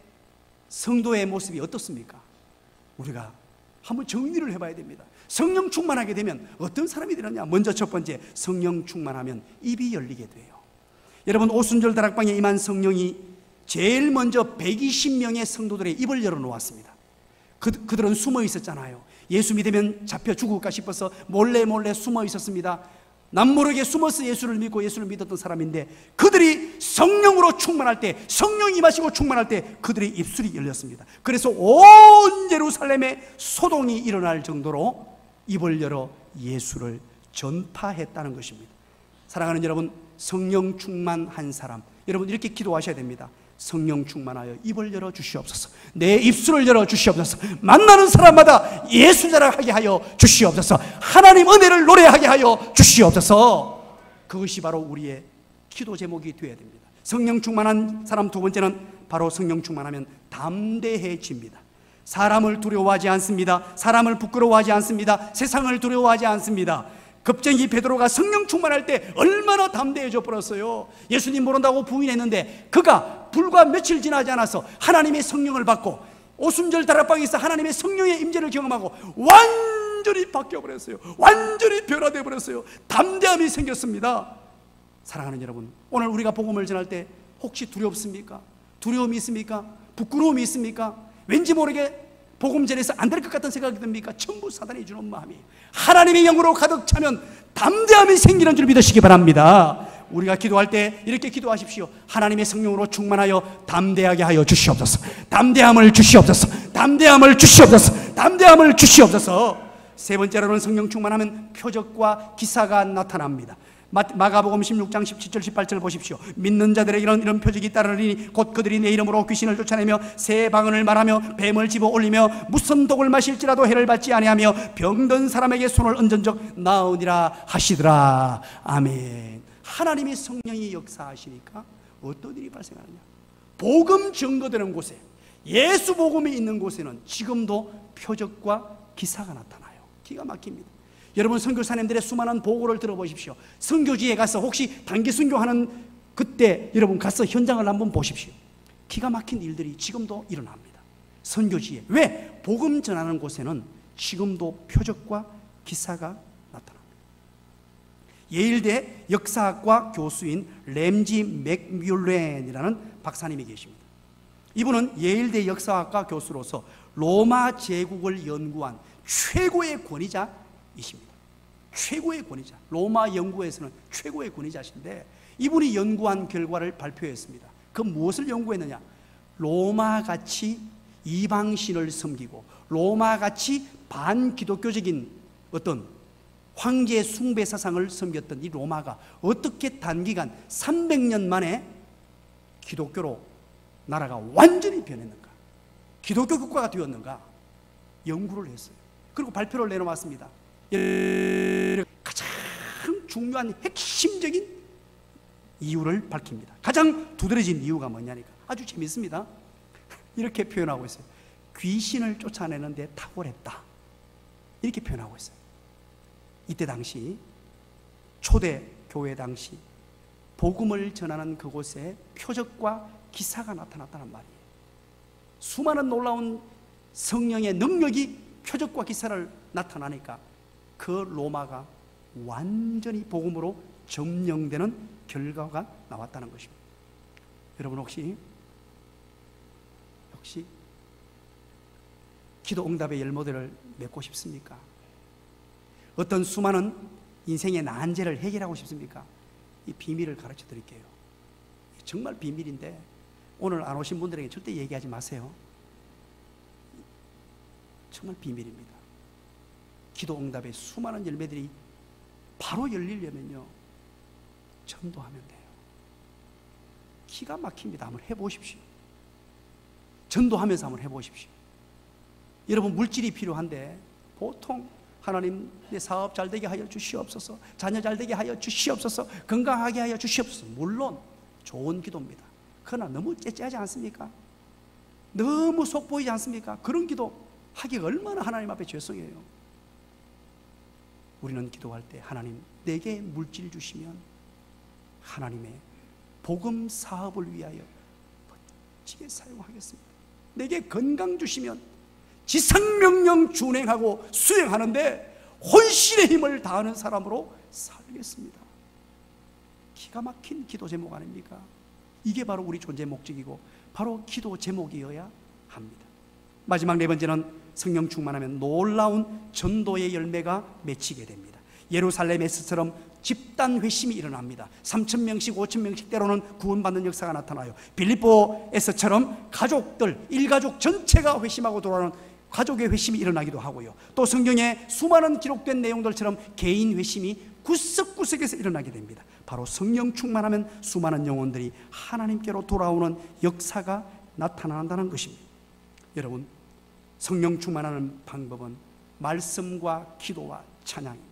성도의 모습이 어떻습니까? 우리가 한번 정리를 해봐야 됩니다. 성령 충만하게 되면 어떤 사람이 되느냐? 먼저 첫 번째, 성령 충만하면 입이 열리게 돼요. 여러분, 오순절 다락방에 임한 성령이 제일 먼저 120명의 성도들의 입을 열어놓았습니다. 그들은 숨어 있었잖아요. 예수 믿으면 잡혀 죽을까 싶어서 몰래 숨어 있었습니다. 남모르게 숨어서 예수를 믿고 예수를 믿었던 사람인데, 그들이 성령으로 충만할 때, 성령이 임하시고 충만할 때 그들의 입술이 열렸습니다. 그래서 온 예루살렘에 소동이 일어날 정도로 입을 열어 예수를 전파했다는 것입니다. 사랑하는 여러분, 성령 충만한 사람, 여러분 이렇게 기도하셔야 됩니다. 성령 충만하여 입을 열어 주시옵소서. 내 입술을 열어 주시옵소서. 만나는 사람마다 예수 자랑하게 하여 주시옵소서. 하나님 은혜를 노래하게 하여 주시옵소서. 그것이 바로 우리의 기도 제목이 되어야 됩니다. 성령 충만한 사람 두 번째는 바로 성령 충만하면 담대해집니다. 사람을 두려워하지 않습니다. 사람을 부끄러워하지 않습니다. 세상을 두려워하지 않습니다. 겁쟁이 베드로가 성령 충만할 때 얼마나 담대해져 버렸어요. 예수님 모른다고 부인했는데 그가 불과 며칠 지나지 않아서 하나님의 성령을 받고 오순절 다락방에서 하나님의 성령의 임재를 경험하고 완전히 바뀌어 버렸어요. 완전히 변화되어 버렸어요. 담대함이 생겼습니다. 사랑하는 여러분, 오늘 우리가 복음을 전할 때 혹시 두렵습니까? 두려움이 있습니까? 부끄러움이 있습니까? 왠지 모르게 복음 전해서 안 될 것 같은 생각이 듭니까? 전부 사단이 주는 마음이. 하나님의 영으로 가득 차면 담대함이 생기는 줄 믿으시기 바랍니다. 우리가 기도할 때 이렇게 기도하십시오. 하나님의 성령으로 충만하여 담대하게 하여 주시옵소서. 담대함을 주시옵소서. 담대함을 주시옵소서. 담대함을 주시옵소서. 세 번째로는 성령 충만하면 표적과 기사가 나타납니다. 마가복음 16장 17절 18절 보십시오. 믿는 자들에게는 이런 표적이 따르리니 곧 그들이 내 이름으로 귀신을 쫓아내며 새 방언을 말하며 뱀을 집어 올리며 무슨 독을 마실지라도 해를 받지 아니하며 병든 사람에게 손을 얹은 적 나으니라 하시더라. 아멘. 하나님의 성령이 역사하시니까 어떤 일이 발생하느냐? 복음 증거되는 곳에, 예수 복음이 있는 곳에는 지금도 표적과 기사가 나타나요. 기가 막힙니다. 여러분, 선교사님들의 수많은 보고를 들어보십시오. 선교지에 가서 혹시 단기 선교하는 그때 여러분 가서 현장을 한번 보십시오. 기가 막힌 일들이 지금도 일어납니다. 선교지에. 왜? 복음 전하는 곳에는 지금도 표적과 기사가 나타납니다. 예일대 역사학과 교수인 램지 맥뮬렌이라는 박사님이 계십니다. 이분은 예일대 역사학과 교수로서 로마 제국을 연구한 최고의 권위자 이십니다. 최고의 권위자, 로마 연구에서는 최고의 권위자신데 이분이 연구한 결과를 발표했습니다. 그 무엇을 연구했느냐? 로마같이 이방신을 섬기고 로마같이 반기독교적인 어떤 황제 숭배 사상을 섬겼던 이 로마가 어떻게 단기간 300년 만에 기독교로 나라가 완전히 변했는가, 기독교 국가가 되었는가 연구를 했어요. 그리고 발표를 내놓았습니다. 가장 중요한 핵심적인 이유를 밝힙니다. 가장 두드러진 이유가 뭐냐니까 아주 재밌습니다. 이렇게 표현하고 있어요. 귀신을 쫓아내는데 탁월했다, 이렇게 표현하고 있어요. 이때 당시 초대 교회 당시 복음을 전하는 그곳에 표적과 기사가 나타났다는 말이에요. 수많은 놀라운 성령의 능력이 표적과 기사를 나타나니까 그 로마가 완전히 복음으로 점령되는 결과가 나왔다는 것입니다. 여러분, 혹시 기도 응답의 열모들을 맺고 싶습니까? 어떤 수많은 인생의 난제를 해결하고 싶습니까? 이 비밀을 가르쳐 드릴게요. 정말 비밀인데 오늘 안 오신 분들에게 절대 얘기하지 마세요. 정말 비밀입니다. 기도 응답의 수많은 열매들이 바로 열리려면요, 전도하면 돼요. 기가 막힙니다. 한번 해보십시오. 전도하면서 한번 해보십시오. 여러분, 물질이 필요한데 보통 하나님 내 사업 잘되게 하여 주시옵소서, 자녀 잘되게 하여 주시옵소서, 건강하게 하여 주시옵소서, 물론 좋은 기도입니다. 그러나 너무 째째하지 않습니까? 너무 속 보이지 않습니까? 그런 기도 하기가 얼마나 하나님 앞에 죄송해요. 우리는 기도할 때 하나님 내게 물질 주시면 하나님의 복음 사업을 위하여 멋지게 사용하겠습니다. 내게 건강 주시면 지상명령 준행하고 수행하는데 혼신의 힘을 다하는 사람으로 살겠습니다. 기가 막힌 기도 제목 아닙니까? 이게 바로 우리 존재 목적이고 바로 기도 제목이어야 합니다. 마지막 네 번째는 성령 충만하면 놀라운 전도의 열매가 맺히게 됩니다. 예루살렘에서처럼 집단 회심이 일어납니다. 3,000명씩 5,000명씩 때로는 구원받는 역사가 나타나요. 빌립보에서처럼 가족들, 일가족 전체가 회심하고 돌아오는 가족의 회심이 일어나기도 하고요. 또 성경에 수많은 기록된 내용들처럼 개인 회심이 구석구석에서 일어나게 됩니다. 바로 성령 충만하면 수많은 영혼들이 하나님께로 돌아오는 역사가 나타난다는 것입니다. 여러분, 성령 충만하는 방법은 말씀과 기도와 찬양입니다.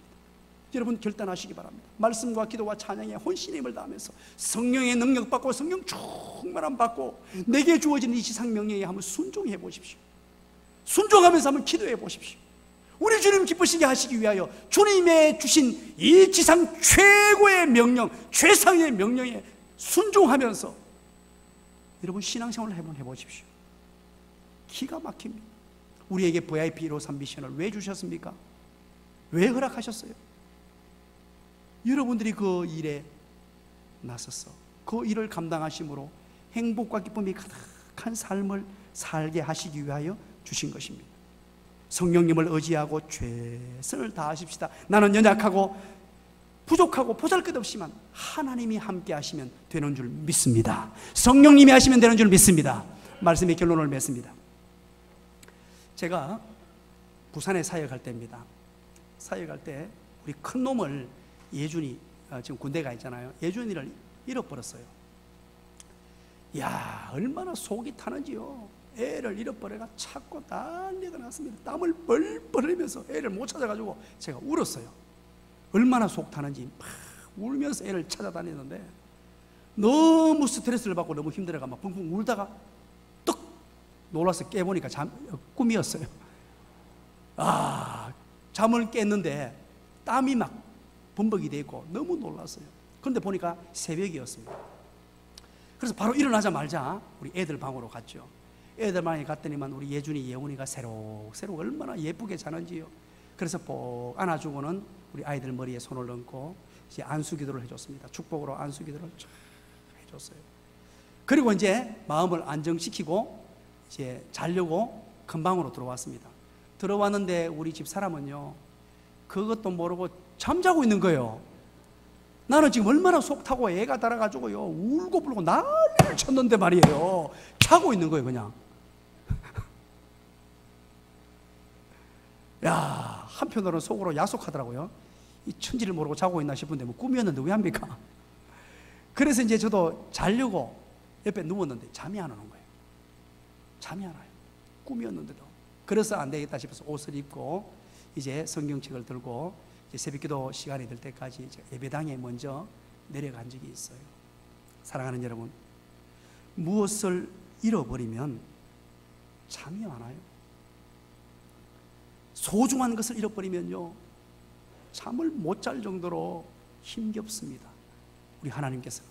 여러분 결단하시기 바랍니다. 말씀과 기도와 찬양에 혼신의 힘을 다하면서 성령의 능력 받고 성령 충만함 받고 내게 주어진 이 지상 명령에 한번 순종해 보십시오. 순종하면서 한번 기도해 보십시오. 우리 주님 기쁘시게 하시기 위하여 주님의 주신 이 지상 최고의 명령, 최상의 명령에 순종하면서 여러분 신앙생활을 한번 해보십시오. 기가 막힙니다. 우리에게 VIP 1호 3비션을 왜 주셨습니까? 왜 허락하셨어요? 여러분들이 그 일에 나서서 그 일을 감당하심으로 행복과 기쁨이 가득한 삶을 살게 하시기 위하여 주신 것입니다. 성령님을 의지하고 최선을 다하십시다. 나는 연약하고 부족하고 보잘것없지만 하나님이 함께 하시면 되는 줄 믿습니다. 성령님이 하시면 되는 줄 믿습니다. 말씀의 결론을 맺습니다. 제가 부산에 사역할 때입니다. 사역할 때 우리 큰 놈을 예준이 지금 군대 가 있잖아요. 예준이를 잃어버렸어요. 야, 얼마나 속이 타는지요. 애를 잃어버려가 찾고 난리가 났습니다. 땀을 뻘뻘 흘리면서 애를 못 찾아가지고 제가 울었어요. 얼마나 속 타는지 막 울면서 애를 찾아다니는데 너무 스트레스를 받고 너무 힘들어가 막 붕붕 울다가 떡 놀라서 깨보니까 꿈이었어요. 잠을 깼는데 땀이 막 범벅이 돼 있고 너무 놀랐어요. 그런데 보니까 새벽이었습니다. 그래서 바로 일어나자마자 우리 애들 방으로 갔죠. 애들 방에 갔더니만 우리 예준이 예훈이가 새록새록 얼마나 예쁘게 자는지요. 그래서 꼭 안아주고는 우리 아이들 머리에 손을 얹고 이제 안수기도를 해줬습니다. 축복으로 안수기도를 쫙 해줬어요. 그리고 이제 마음을 안정시키고 이제 자려고 큰 방으로 들어왔습니다. 들어왔는데 우리 집 사람은요, 그것도 모르고 잠자고 있는 거예요. 나는 지금 얼마나 속 타고 애가 달아가지고요 울고 불고 난리를 쳤는데 말이에요. 자고 있는 거예요 그냥. 야, 한편으로는 속으로 야속하더라고요. 이 천지를 모르고 자고 있나 싶은데 뭐 꿈이었는데 왜 합니까? 그래서 이제 저도 자려고 옆에 누웠는데 잠이 안 오는 거예요. 잠이 안 와요. 꿈이었는데도. 그래서 안 되겠다 싶어서 옷을 입고 이제 성경책을 들고 이제 새벽기도 시간이 될 때까지 이제 예배당에 먼저 내려간 적이 있어요. 사랑하는 여러분, 무엇을 잃어버리면 잠이 안 와요. 소중한 것을 잃어버리면요 잠을 못 잘 정도로 힘겹습니다. 우리 하나님께서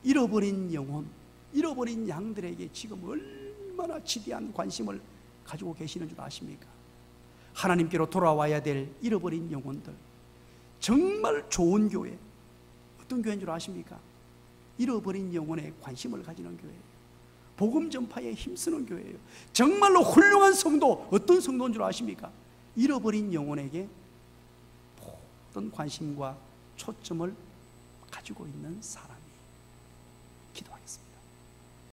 잃어버린 영혼, 잃어버린 양들에게 지금 얼마나 지대한 관심을 가지고 계시는 줄 아십니까? 하나님께로 돌아와야 될 잃어버린 영혼들, 정말 좋은 교회, 어떤 교회인 줄 아십니까? 잃어버린 영혼에 관심을 가지는 교회예요. 복음 전파에 힘쓰는 교회예요. 정말로 훌륭한 성도, 어떤 성도인 줄 아십니까? 잃어버린 영혼에게 모든 관심과 초점을 가지고 있는 사람이. 기도하겠습니다.